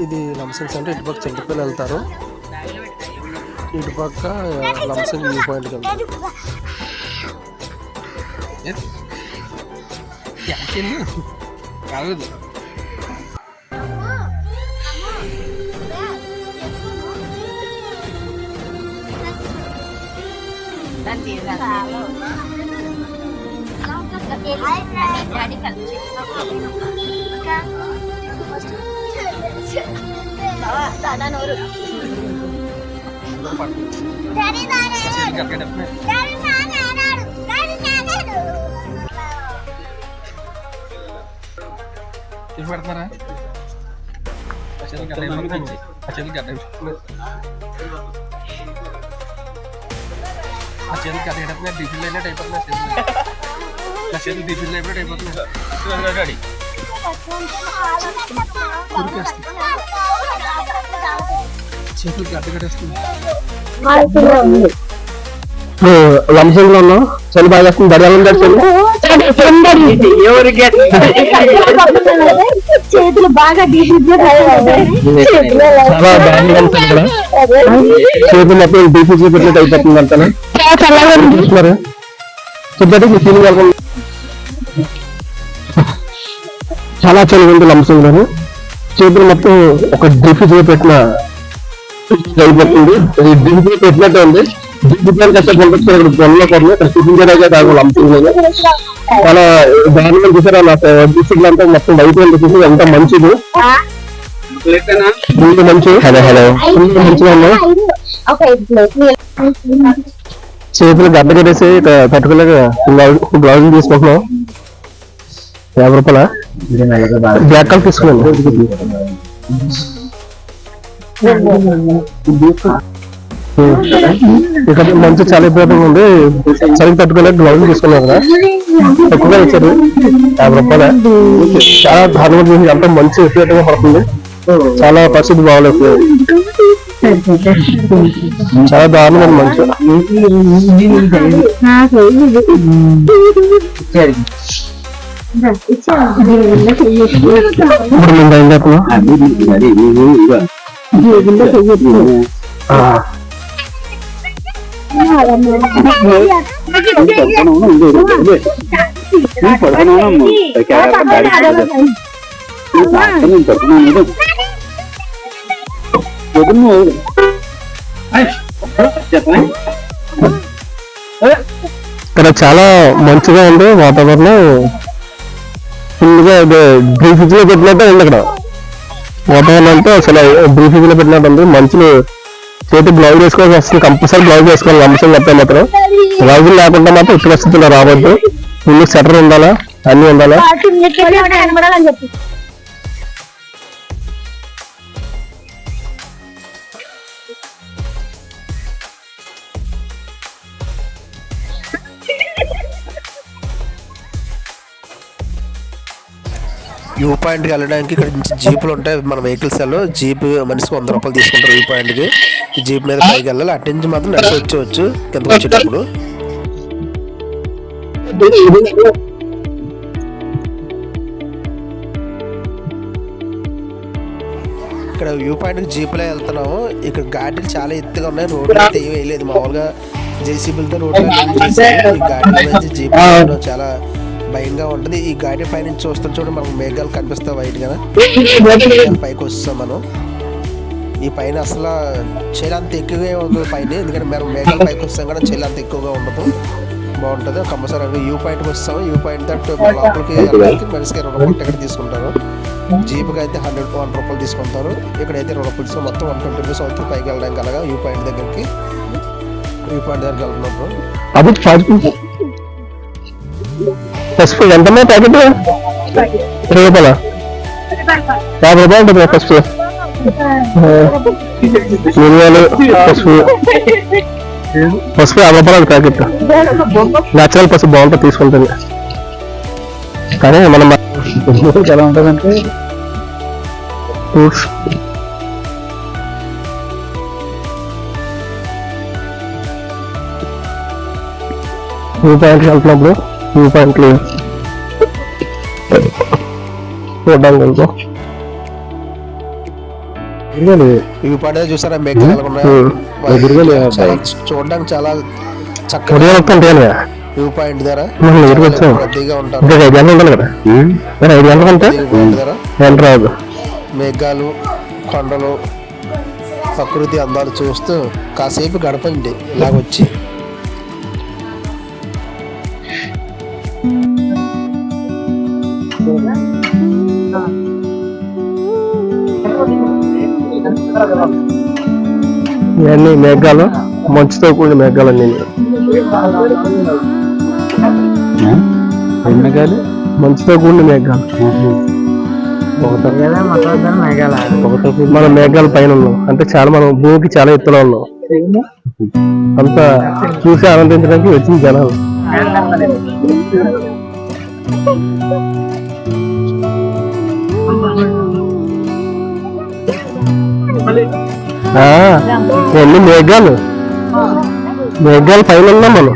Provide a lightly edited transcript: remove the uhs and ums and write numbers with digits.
ఇది లంసంగ్ సెంటర్. ఇటుపక్క చింతపల్లి వెళ్తారు, ఇటుపక్క లంసంగ్ వ్యూ పాయింట్కి వెళ్తారు. పెడతారా చేతులు కట్టేటప్పుడు డిఫిల్ అయినట్టు అయిపోతున్నా, చేతులు డిఫిల్ అయినట్టు అయిపోతున్నా. చేతులు కట్టేస్తుంది. లంసంగ్ లో ఉన్నాం, చలి బాగా వస్తుంది. దర్యాలు చేతులు బాగా చేతులు మొత్తం డీపీ చూపెట్టినట్టు అయిపోతుంది అంతా. చూస్తున్నారు చూపెట్టి మీ ఫీలింగ్ వెళ్ళకుండా చాలా చలి ఉంది లంసంగ్ లోని. చేతులు మొత్తం ఒక డీపీ చూపెట్టిన అయిపోతుంది. డీపీ పెట్టినట్టు ఉంది. చాలా దారుణంగా చూసారా, నాకు డిస్ట్రిక్ట్ అంతా మొత్తం వైపు చూసి ఎంత మంచిది, మంచి. హలో హలో మంచిగా ఉన్నా. చేతులు గడ్డ కట్టేసి పట్టుకోలేక బ్లౌజ్ తీసుకుంటున్నాం. 50 రూపాయల బ్యాక్ కాల్ తీసుకున్నాను. ఇక్కడ మంచి చాలా ఇబ్బంది ఉంది, చలికి తట్టుకోలేక గ్లౌజ్ తీసుకున్నాం కదా, ఎక్కువగా ఇచ్చారు. 50 రూపాయల చాలా దారుణంగా చూసి అంత మంచి ఉపయోగంగా పడుతుంది. చాలా పరిస్థితి బాగోలేదు, చాలా దారుణంగా మంచి. ఇప్పుడు నేను ఏం చెప్పను, ఇక్కడ చాలా మంచిగా ఉంది వాతావరణం. ఫుల్గా బ్రీఫిజ్ లో పెట్టినట్టే ఉంది ఇక్కడ వాతావరణం అంతా. అసలు బ్రీఫిజ్ లో పెట్టినట్టు ఉంది. మంచులు చేతి బ్లౌజ్ వేసుకోవాల్సి వస్తుంది, కంపల్సరీ బ్లౌజ్ వేసుకోవాలి. లంసంగ్ వస్తే మాత్రం బ్లౌజ్ లేకుండా మాత్రం ఇటు వస్తుందా రావద్దు. ఫుల్ స్వెటర్ ఉండాలా, అన్ని ఉండాలా. వ్యూ పాయింట్కి వెళ్ళడానికి ఇక్కడ జీపులు ఉంటాయి. మన వెహికల్స్ జీప్ మనిషికి 100 రూపాయలు తీసుకుంటారు వ్యూ పాయింట్కి. ఈ జీప్ మీద పైకి వెళ్ళాలి, అటు నుంచి మాత్రం నడిచి వచ్చేవచ్చు కిందకు వచ్చేటప్పుడు. ఇక్కడ వ్యూ పాయింట్కి జీపులో వెళ్తున్నాము. ఇక్కడ గాడీలు చాలా ఎత్తుగా ఉన్నాయి, రోడ్లు అయితే ఏమీ వేయలేదు, మామూలుగా జేసీబీలతో రోడ్లు చేశారు. ఈ గాడీ జీప్ చాలా భయంగా ఉంటుంది. ఈ గాడి పైనుంచి చూస్తాం చూడండి, మనకు మేఘాలు కనిపిస్తాయి వైట్ గా. పైకి వస్తాం మనం. ఈ పైన అసలు చలి అంత ఎక్కువగా ఉండదు పైన, ఎందుకంటే మనం మేఘాల పైకి వస్తాం కూడా చలి అంత ఎక్కువగా ఉండదు, బాగుంటుంది. కంపల్సరీ వ్యూ పాయింట్కి వస్తాము. వ్యూ పాయింట్ తట్టు లోపలికి వెళ్ళడానికి మనిషికి 20 రూపాయలు టికెట్ తీసుకుంటారు. జీప్కి అయితే 100 రూపాయలు తీసుకుంటారు. ఇక్కడైతే 20 రూపాయలు తీసుకుని మొత్తం 120 రూపీస్ అవుతుంది పైకి వెళ్ళడానికి. అలాగా వ్యూ పాయింట్ దగ్గరికి వెళ్తున్నప్పుడు ఫస్ట్ ఎంత ప్యాకెట్ 20 రూపాయల 50 రూపాయలు ఉంటుంది ఫస్ట్. మిరియాలు పసుపు 50 రూపాయలు ప్యాకెట్. నేచురల్ పసుపు బాగుంటుంది తీసుకుంటుంది. కానీ మనం ఎలా ఉంటుందంటే ఫ్రూట్స్ వ్యూ పాయింట్కి వెళ్తున్నప్పుడు వ్యూ పాయింట్లు చూడడానికి వెళ్తాం. వ్యూ పాయింట్ దగ్గర చూసారా మేఘాలు ఎలా ఉన్నాయో? చాలా చూడడానికి చాలా చక్కగా వ్యూ పాయింట్ దగ్గర రద్దీగా ఉంటారు. మేఘాలు, కొండలు, ప్రకృతి అందాలు చూస్తూ కాసేపు గడపండి ఇలాగొచ్చి. ఇవన్నీ మేఘాలు, మంచుతో కూడిన మేఘాలు అన్ని. మేఘాలు మంచుతో కూడిన మేఘాలు. మనం మేఘాల పైన ఉన్నాం అంటే చాలా, మనం భూమికి చాలా ఎత్తులో ఉన్నాం. అంతా చూసి ఆనందించడానికి వచ్చింది జనాలు. ఎన్ని మేఘాలు, మేఘాల పైన ఉన్నాం మనం.